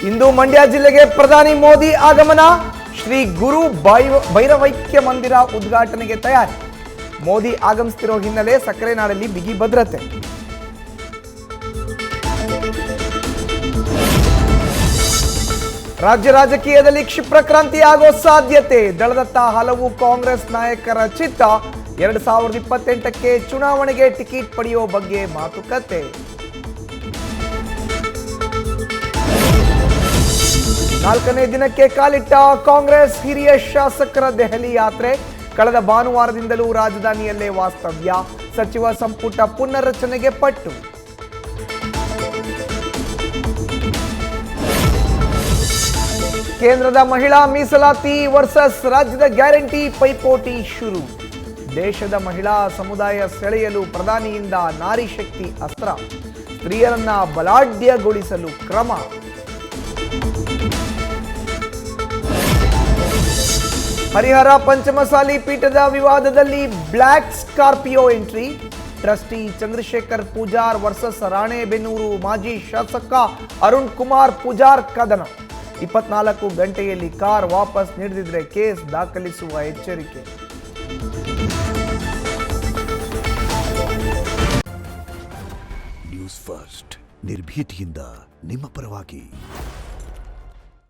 ಇಂದು ಮಂಡ್ಯ ಜಿಲ್ಲೆಗೆ ಪ್ರಧಾನಿ ಮೋದಿ ಆಗಮನ. ಶ್ರೀ ಗುರು ಭೈರವೈಕ್ಯ ಮಂದಿರ ಉದ್ಘಾಟನೆಗೆ ತಯಾರಿ. ಮೋದಿ ಆಗಮಿಸುತ್ತಿರೋ ಹಿನ್ನೆಲೆ ಸಕ್ಕರೆ ನಾಡಲ್ಲಿ ಬಿಗಿ ಭದ್ರತೆ. ರಾಜ್ಯ ರಾಜಕೀಯದಲ್ಲಿ ಕ್ಷಿಪ್ರ ಕ್ರಾಂತಿ ಆಗೋ ಸಾಧ್ಯತೆ. ದಳದತ್ತ ಹಲವು ಕಾಂಗ್ರೆಸ್ ನಾಯಕರ ಚಿತ್ತ. 2028ಕ್ಕೆ ಚುನಾವಣೆಗೆ ಟಿಕೆಟ್ ಪಡೆಯೋ ಬಗ್ಗೆ ಮಾತುಕತೆ. ನಾಲ್ಕನೇ ದಿನಕ್ಕೆ ಕಾಲಿಟ್ಟ ಕಾಂಗ್ರೆಸ್ ಹಿರಿಯ ಶಾಸಕರ ದೆಹಲಿ ಯಾತ್ರೆ. ಕಳೆದ ಭಾನುವಾರದಿಂದಲೂ ರಾಜಧಾನಿಯಲ್ಲೇ ವಾಸ್ತವ್ಯ. ಸಚಿವ ಸಂಪುಟ ಪುನರ್ರಚನೆಗೆ ಪಟ್ಟು. ಕೇಂದ್ರದ ಮಹಿಳಾ ಮೀಸಲಾತಿ ವರ್ಸಸ್ ರಾಜ್ಯದ ಗ್ಯಾರಂಟಿ ಪೈಪೋಟಿ ಶುರು. ದೇಶದ ಮಹಿಳಾ ಸಮುದಾಯ ಸೆಳೆಯಲು ಪ್ರಧಾನಿಯಿಂದ ನಾರಿ ಶಕ್ತಿ ಅಸ್ತ್ರ. ಸ್ತ್ರೀಯರನ್ನ ಬಲಾಢ್ಯಗೊಳಿಸಲು ಕ್ರಮ. ಹರಿಹರ ಪಂಚಮಸಾಲಿ ಪೀಠದ ವಿವಾದದಲ್ಲಿ black Scorpio entry. Trustee Chandrashekhar Pujar versus Ranebennur ಮಾಜಿ ಶಾಸಕ ಅರುಣ್ ಕುಮಾರ್ ಪೂಜಾರ್ ಕದನ. 24 ಗಂಟೆಯಲ್ಲಿ ಕಾರ್ ವಾಪಸ್ ನೀಡದಿದ್ರೆ ಕೇಸ್ ದಾಖಲಿಸುವ ಎಚ್ಚರಿಕೆ. ನ್ಯೂಸ್ ಫಸ್ಟ್ ನಿರ್ಭೀತಿಯಿಂದ ನಿಮ್ಮ ಪರವಾಗಿ.